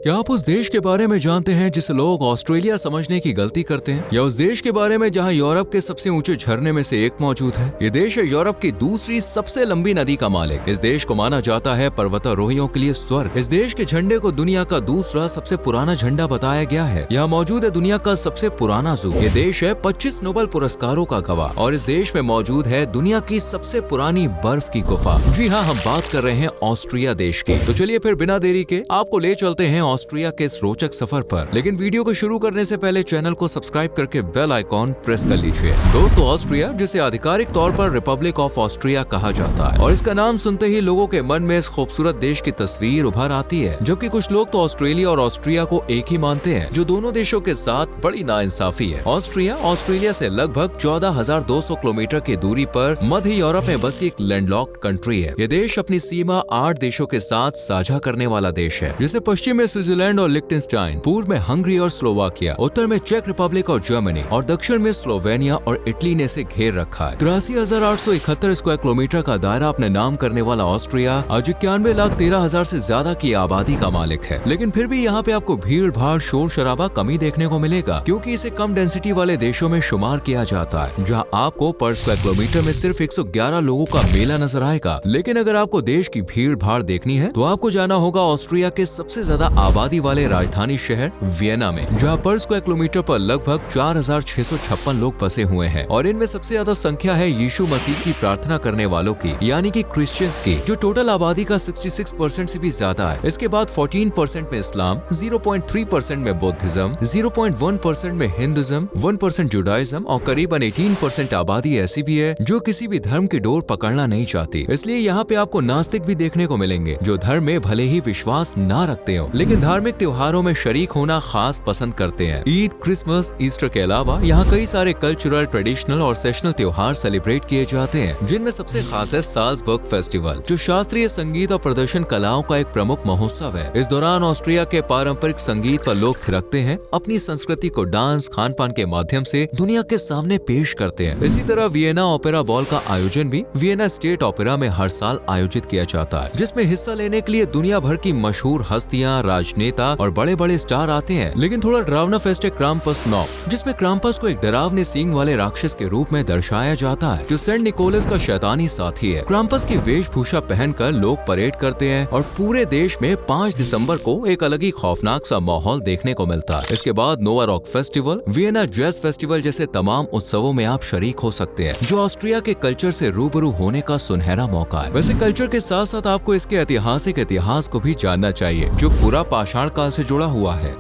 क्या आप उस देश के बारे में जानते हैं जिसे लोग ऑस्ट्रेलिया समझने की गलती करते हैं, या उस देश के बारे में जहां यूरोप के सबसे ऊंचे झरने में से एक मौजूद है? ये देश है यूरोप की दूसरी सबसे लंबी नदी का मालिक। इस देश को माना जाता है पर्वतारोहियों के लिए स्वर्ग। इस देश के झंडे को दुनिया का दूसरा सबसे पुराना झंडा बताया गया है। यहाँ मौजूद है दुनिया का सबसे पुराना जू। ये देश है 25 नोबेल पुरस्कारों का गवाह, और इस देश में मौजूद है दुनिया की सबसे पुरानी बर्फ की गुफा। जी हाँ, हम बात कर रहे हैं ऑस्ट्रिया देश की। तो चलिए फिर बिना देरी के आपको ले चलते हैं ऑस्ट्रिया के इस रोचक सफर पर। लेकिन वीडियो को शुरू करने से पहले चैनल को सब्सक्राइब करके बेल आइकॉन प्रेस कर लीजिए। दोस्तों, ऑस्ट्रिया, जिसे आधिकारिक तौर पर रिपब्लिक ऑफ ऑस्ट्रिया कहा जाता है, और इसका नाम सुनते ही लोगों के मन में इस खूबसूरत देश की तस्वीर उभर आती है। जबकि कुछ लोग तो ऑस्ट्रेलिया और ऑस्ट्रिया को एक ही मानते हैं, जो दोनों देशों के साथ बड़ी नाइंसाफी है। ऑस्ट्रिया ऑस्ट्रेलिया से लगभग 14,200 किलोमीटर की दूरी पर मध्य यूरोप में बसी एक लैंडलॉक्ड कंट्री है। यह देश अपनी सीमा 8 देशों के साथ साझा करने वाला देश है, जिसे पश्चिम में स्विट्जरलैंड और लिechtenstein, पूर्व में हंगरी और स्लोवाकिया, उत्तर में चेक रिपब्लिक और जर्मनी, और दक्षिण में स्लोवेनिया और इटली ने से घेर रखा है। 83,871 स्क्वायर किलोमीटर का दायरा अपने नाम करने वाला ऑस्ट्रिया आज 91,13,000 से ज्यादा की आबादी का मालिक है। लेकिन फिर भी यहाँ पे आपको भीड़ भाड़ शोर शराबा कमी देखने को मिलेगा, क्योंकि इसे कम डेंसिटी वाले देशों में शुमार किया जाता है, जहाँ आपको पर स्क्वायर किलोमीटर में सिर्फ 111 लोगों का मेला नजर आएगा। लेकिन अगर आपको देश की भीड़ भाड़ देखनी है तो आपको जाना होगा ऑस्ट्रिया के सबसे ज्यादा आबादी वाले राजधानी शहर वियना में, जहाँ पर स्क्वायर किलोमीटर पर लगभग 4,656 लोग बसे हुए हैं। और इनमें सबसे ज्यादा संख्या है यीशु मसीह की प्रार्थना करने वालों की, यानी कि क्रिश्चियंस की, जो टोटल आबादी का 66% से भी ज्यादा है। इसके बाद 14% में इस्लाम, 0.3% में बौद्धिज्म, 0.1% में हिंदुज्म, 1% जुडाइज्म, और करीबन 18% आबादी ऐसी भी है जो किसी भी धर्म की डोर पकड़ना नहीं चाहती। इसलिए यहाँ पे आपको नास्तिक भी देखने को मिलेंगे, जो धर्म में भले ही विश्वास ना रखते हो, लेकिन धार्मिक त्योहारों में शरीक होना खास पसंद करते हैं। ईद, क्रिसमस, ईस्टर के अलावा यहाँ कई सारे कल्चरल, ट्रेडिशनल और सेशनल त्योहार सेलिब्रेट किए जाते हैं, जिनमें सबसे खास है साल्जबर्ग फेस्टिवल, जो शास्त्रीय संगीत और प्रदर्शन कलाओं का एक प्रमुख महोत्सव है। इस दौरान ऑस्ट्रिया के पारंपरिक संगीत पर लोग थिरकते हैं, अपनी संस्कृति को डांस, खान पान के माध्यम से दुनिया के सामने पेश करते हैं। इसी तरह वियना ओपेरा बॉल का आयोजन भी वियना स्टेट ओपेरा में हर साल आयोजित किया जाता है, जिसमें हिस्सा लेने के लिए दुनिया भर की मशहूर हस्तियां, राजनेता और बड़े बड़े स्टार आते हैं। लेकिन थोड़ा डरावना फेस्ट है क्राम्पस नॉक्ट, जिसमें क्राम्पस को एक डरावने सींग वाले राक्षस के रूप में दर्शाया जाता है, जो सेंट निकोलस का शैतानी साथी है। क्राम्पस की वेशभूषा पहनकर लोग परेड करते हैं, और पूरे देश में 5 दिसंबर को एक अलग ही खौफनाक सा माहौल देखने को मिलता है। इसके बाद Nova Rock Festival, Vienna Jazz Festival जैसे तमाम उत्सवों में आप शरीक हो सकते हैं, जो ऑस्ट्रिया के कल्चर से रूबरू होने का सुनहरा मौका है। वैसे कल्चर के साथ साथ आपको इसके ऐतिहासिक इतिहास को भी जानना चाहिए, जो पूरा पाषाण काल से जुड़ा हुआ है।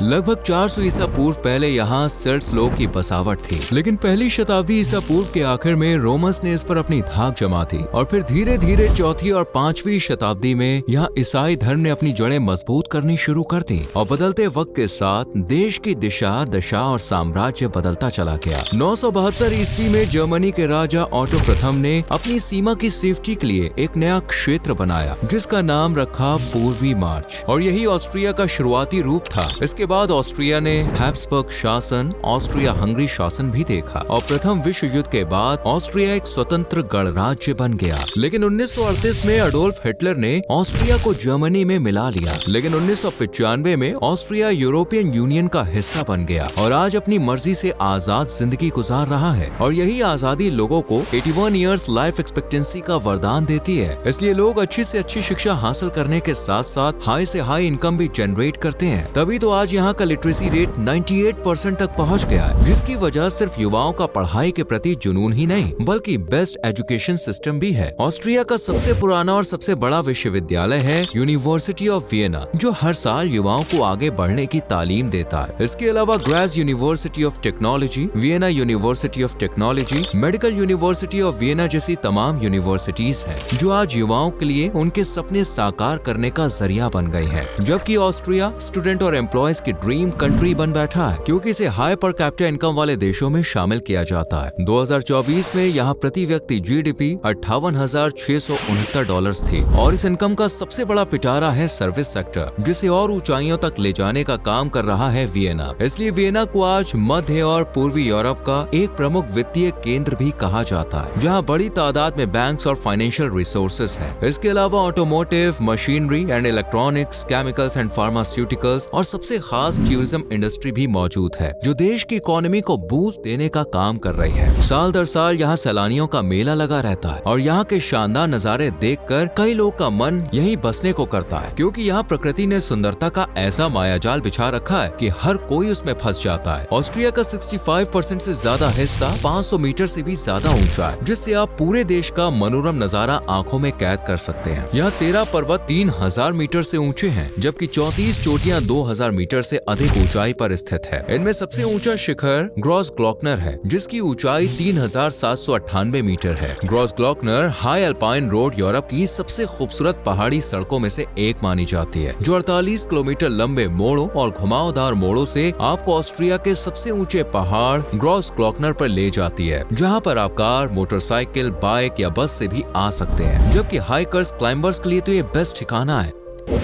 लगभग 400 ईसा पूर्व पहले यहाँ सेल्ट्स लोग की बसावट थी, लेकिन पहली शताब्दी ईसा पूर्व के आखिर में रोमन्स ने इस पर अपनी धाक जमा थी, और फिर धीरे धीरे 4वीं और 5वीं शताब्दी में यहाँ ईसाई धर्म ने अपनी जड़ें मजबूत करनी शुरू कर दी, और बदलते वक्त के साथ देश की दिशा, दशा और साम्राज्य बदलता चला गया। 972 ईस्वी में जर्मनी के राजा ऑटो प्रथम ने अपनी सीमा की सेफ्टी के लिए एक नया क्षेत्र बनाया, जिसका नाम रखा पूर्वी मार्च, और यही ऑस्ट्रिया का शुरुआती रूप था। इसके बाद ऑस्ट्रिया ने हैब्सबर्ग शासन, ऑस्ट्रिया हंगरी शासन भी देखा, और प्रथम विश्व युद्ध के बाद ऑस्ट्रिया एक स्वतंत्र गणराज्य बन गया। लेकिन 1938 में अडोल्फ हिटलर ने ऑस्ट्रिया को जर्मनी में मिला लिया। लेकिन 1995 में ऑस्ट्रिया यूरोपियन यूनियन का हिस्सा बन गया, और आज अपनी मर्जी से आजाद जिंदगी गुजार रहा है। और यही आजादी लोगों को 81 ईयर्स लाइफ एक्सपेक्टेंसी का वरदान देती है। इसलिए लोग अच्छी से अच्छी शिक्षा हासिल करने के साथ साथ हाई से हाई इनकम भी जनरेट करते हैं। तभी तो आज यहाँ का लिटरेसी रेट 98% तक पहुँच गया है, जिसकी वजह सिर्फ युवाओं का पढ़ाई के प्रति जुनून ही नहीं, बल्कि बेस्ट एजुकेशन सिस्टम भी है। ऑस्ट्रिया का सबसे पुराना और सबसे बड़ा विश्वविद्यालय है यूनिवर्सिटी ऑफ वियना, जो हर साल युवाओं को आगे बढ़ने की तालीम देता है। इसके अलावा Graz University of Technology, Vienna University of Technology, Medical University of Vienna जैसी तमाम यूनिवर्सिटीज हैं, जो आज युवाओं के लिए उनके सपने साकार करने का जरिया बन गई है। जबकि ऑस्ट्रिया स्टूडेंट और एम्प्लॉयज की ड्रीम कंट्री बन बैठा है, क्योंकि इसे हाई पर कैपिटा इनकम वाले देशों में शामिल किया जाता है। 2024 में यहाँ प्रति व्यक्ति GDP 58,669 डॉलर्स थी और इस इनकम का सबसे बड़ा पिटारा है सर्विस सेक्टर, जिसे और ऊंचाइयों तक ले जाने का काम कर रहा है वियना। इसलिए वियना को आज मध्य और पूर्वी यूरोप का एक प्रमुख वित्तीय केंद्र भी कहा जाता है, जहां बड़ी तादाद में बैंक्स और फाइनेंशियल रिसोर्सेज हैं। इसके अलावा automotive, machinery and electronics, chemicals and pharmaceuticals और सबसे खास टूरिज्म इंडस्ट्री भी मौजूद है, जो देश की इकोनॉमी को बूस्ट देने का काम कर रही है। साल दर साल यहाँ सैलानियों का मेला लगा रहता है और यहाँ के शानदार नजारे देखकर कई लोग का मन यहीं बसने को करता है, क्योंकि यहाँ प्रकृति ने सुंदरता का ऐसा मायाजाल बिछा रखा है कि हर कोई उसमें फंस जाता है। ऑस्ट्रिया का 65% से ज्यादा हिस्सा 500 मीटर से भी ज्यादा ऊंचा है, जिससे आप पूरे देश का मनोरम नजारा आंखों में कैद कर सकते हैं। यहाँ 13 पर्वत 3000 मीटर से ऊंचे हैं, जबकि 34 चोटियां 2000 मीटर से अधिक ऊंचाई पर स्थित है। इनमें सबसे ऊंचा शिखर ग्रोसग्लॉकनर है, जिसकी ऊंचाई 3798 मीटर है। ग्रोसग्लॉकनर हाई अल्पाइन रोड यूरोप की सबसे खूबसूरत पहाड़ी सड़कों में से एक मानी जाती है, जो 48 किलोमीटर लंबे मोड़ों और घुमावदार मोड़ों से आपको ऑस्ट्रिया के सबसे ऊंचे पहाड़ ग्रोसग्लॉकनर पर ले जाती है, जहां पर आप कार, मोटरसाइकिल, बाइक या बस से भी आ सकते हैं। जबकि हाइकर्स, क्लाइंबर्स के लिए तो ये बेस्ट ठिकाना है।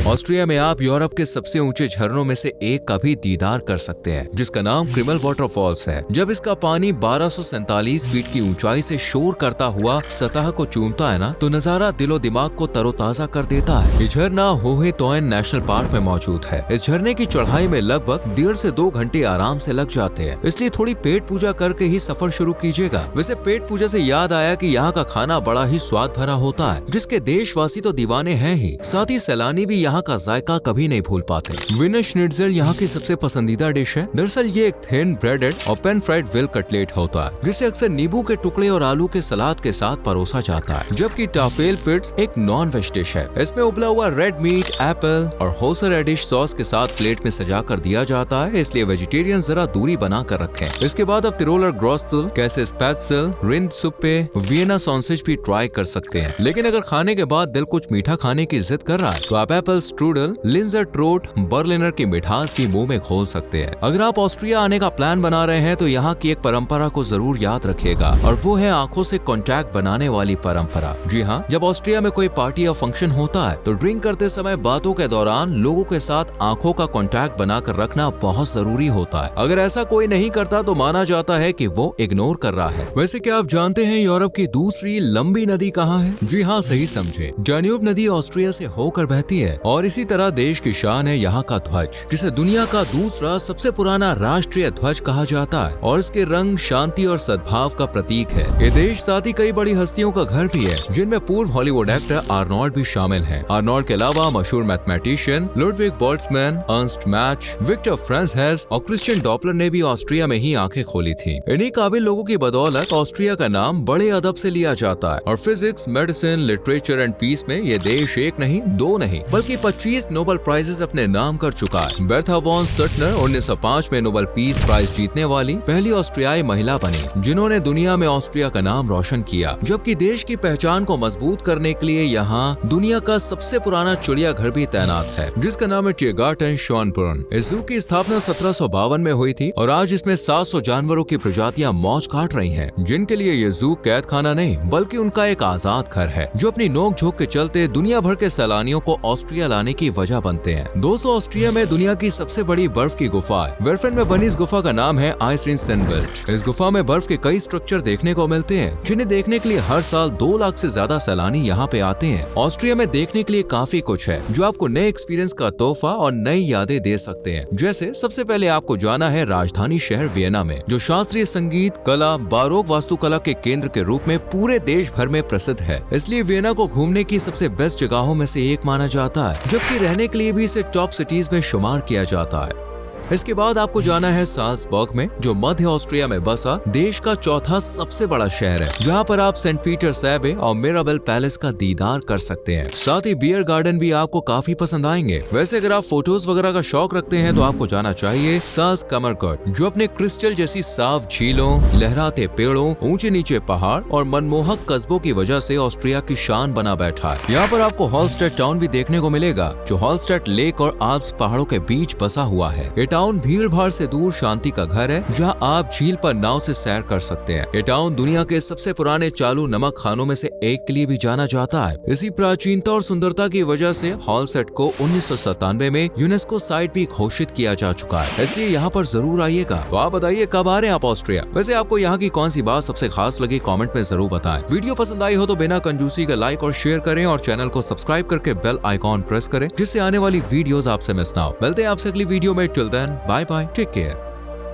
ऑस्ट्रिया में आप यूरोप के सबसे ऊंचे झरनों में से एक का भी दीदार कर सकते हैं, जिसका नाम क्रिमल वाटरफॉल्स है। जब इसका पानी 1247 फीट की ऊंचाई से शोर करता हुआ सतह को चूमता है ना, तो नजारा दिलो दिमाग को तरोताजा कर देता है। ये झरना होहे तोयन नेशनल पार्क में मौजूद है। इस झरने की चढ़ाई में लगभग 1.5 से 2 घंटे आराम से लग जाते हैं, इसलिए थोड़ी पेट पूजा करके ही सफर शुरू कीजिएगा। वैसे पेट पूजा से याद आया कि यहाँ का खाना बड़ा ही स्वाद भरा होता है, जिसके देशवासी तो दीवाने हैं ही, साथ ही सैलानी यहाँ का जायका कभी नहीं भूल पाते। विनर श्निट्जल यहाँ की सबसे पसंदीदा डिश है। दरअसल ये एक थिन ब्रेडेड और पैन फ्राइड विल कटलेट होता है, जिसे अक्सर नींबू के टुकड़े और आलू के सलाद के साथ परोसा जाता है। जबकि टाफेल पिट्स एक नॉन वेज डिश है। इसमें उबला हुआ रेड मीट, एप्पल और होसर रेडिश सॉस के साथ प्लेट में सजा कर दिया जाता है, इसलिए वेजिटेरियन जरा दूरी बना कर रखें। इसके बाद आप तिरोलर ग्रोस्टल, कैसे स्पैत्ज़ल, रिंड सुप्पे, वियना सॉसेज भी ट्राई कर सकते हैं। लेकिन अगर खाने के बाद दिल कुछ मीठा खाने की जिद कर रहा है, तो आप एप्पल स्ट्रूडल, लिंजर ट्रोट, बर्लिनर की मिठास भी मुंह में खोल सकते हैं। अगर आप ऑस्ट्रिया आने का प्लान बना रहे हैं, तो यहाँ की एक परंपरा को जरूर याद रखिएगा, और वो है आंखों से कांटेक्ट बनाने वाली परंपरा। जी हाँ, जब ऑस्ट्रिया में कोई पार्टी या फंक्शन होता है, तो ड्रिंक करते समय बातों के दौरान लोगों के साथ आंखों का कांटेक्ट बनाकर रखना बहुत जरूरी होता है। अगर ऐसा कोई नहीं करता, तो माना जाता है कि वो इग्नोर कर रहा है। वैसे क्या आप जानते हैं यूरोप की दूसरी लंबी नदी कहाँ है? जी हाँ, सही समझे, डैन्यूब नदी ऑस्ट्रिया से होकर बहती है। और इसी तरह देश की शान है यहाँ का ध्वज, जिसे दुनिया का दूसरा सबसे पुराना राष्ट्रीय ध्वज कहा जाता है, और इसके रंग शांति और सद्भाव का प्रतीक है। ये देश साथ ही कई बड़ी हस्तियों का घर भी है, जिनमें पूर्व हॉलीवुड एक्टर आर्नोल्ड भी शामिल हैं। आर्नोल्ड के अलावा मशहूर mathematician Ludwig Boltzmann, Ernst Mach, Victor Franz Hess और क्रिश्चियन डॉपलर ने भी ऑस्ट्रिया में ही आंखें खोली थी। इन्हीं काबिल लोगों की बदौलत ऑस्ट्रिया का नाम बड़े अदब से लिया जाता है, और physics, medicine, literature and peace में ये देश एक नहीं, दो नहीं, बल्कि 25 नोबेल प्राइजेस अपने नाम कर चुका है। बेर्था वॉन सटनर 1905 में नोबेल पीस प्राइज जीतने वाली पहली ऑस्ट्रियाई महिला बनी, जिन्होंने दुनिया में ऑस्ट्रिया का नाम रोशन किया। जबकि देश की पहचान को मजबूत करने के लिए यहाँ दुनिया का सबसे पुराना चिड़ियाघर भी तैनात है, जिसका नाम है टियरगार्टन शॉनब्रुन। इस जू की स्थापना 1752 में हुई थी, और आज इसमें 700 जानवरों की प्रजातियां मौज काट रही हैं, जिनके लिए ये जू कैद खाना नहीं, बल्कि उनका एक आजाद घर है, जो अपनी नोक झोंक के चलते दुनिया भर के सैलानियों को ऑस्ट्रिया लाने की वजह बनते हैं। 200 ऑस्ट्रिया में दुनिया की सबसे बड़ी बर्फ की गुफा है। वेरफेन में बनी इस गुफा का नाम है आइसरिनसेनवेल्ट। इस गुफा में बर्फ के कई स्ट्रक्चर देखने को मिलते हैं, जिन्हें देखने के लिए हर साल 2 लाख से ज्यादा सैलानी यहाँ पे आते हैं। ऑस्ट्रिया में देखने के लिए काफी कुछ है, जो आपको नए एक्सपीरियंस का तोहफा और नई यादें दे सकते हैं। जैसे सबसे पहले आपको जाना है राजधानी शहर वियना में, जो शास्त्रीय संगीत, कला, बारोक वास्तुकला के केंद्र के रूप में पूरे देश भर में प्रसिद्ध है। इसलिए वियना को घूमने की सबसे बेस्ट जगहों में से एक माना जाता है, जबकि रहने के लिए भी इसे टॉप सिटीज में शुमार किया जाता है। इसके बाद आपको जाना है साल्सबर्ग में, जो मध्य ऑस्ट्रिया में बसा देश का चौथा सबसे बड़ा शहर है, जहाँ पर आप सेंट पीटर सैबे और मिराबेल पैलेस का दीदार कर सकते हैं। साथ ही बियर गार्डन भी आपको काफी पसंद आएंगे। वैसे अगर आप फोटोज वगैरह का शौक रखते हैं तो आपको जाना चाहिए साल्ज़कामरगॉट, जो अपने क्रिस्टल जैसी साफ झीलों, लहराते पेड़ों, ऊंचे नीचे पहाड़ और मनमोहक कस्बों की वजह से ऑस्ट्रिया की शान बना बैठा है। यहाँ पर आपको हॉलस्टेड टाउन भी देखने को मिलेगा, जो हॉलस्टेड लेक और आल्प्स पहाड़ों के बीच बसा हुआ है। ये टाउन भीड़ भाड़ से दूर शांति का घर है, जहाँ आप झील पर नाव से सैर कर सकते हैं। ये टाउन दुनिया के सबसे पुराने चालू नमक खानों में से एक के लिए भी जाना जाता है। इसी प्राचीनता और सुंदरता की वजह से हॉलस्टेड को 1997 में यूनेस्को साइट भी घोषित किया जा चुका है, इसलिए यहाँ पर जरूर आइएगा। तो आप बताइए कब आ रहे हैं आप ऑस्ट्रिया? वैसे आपको यहाँ की कौन सी बात सबसे खास लगी, कमेंट में जरूर बताएं। वीडियो पसंद आई हो तो बिना कंजूसी का लाइक और शेयर करें और चैनल को सब्सक्राइब करके बेल आइकॉन प्रेस करें, जिससे आने वाली वीडियोस आपसे मिस ना हो। मिलते हैं आपसे अगली वीडियो में। Till then bye bye, take care.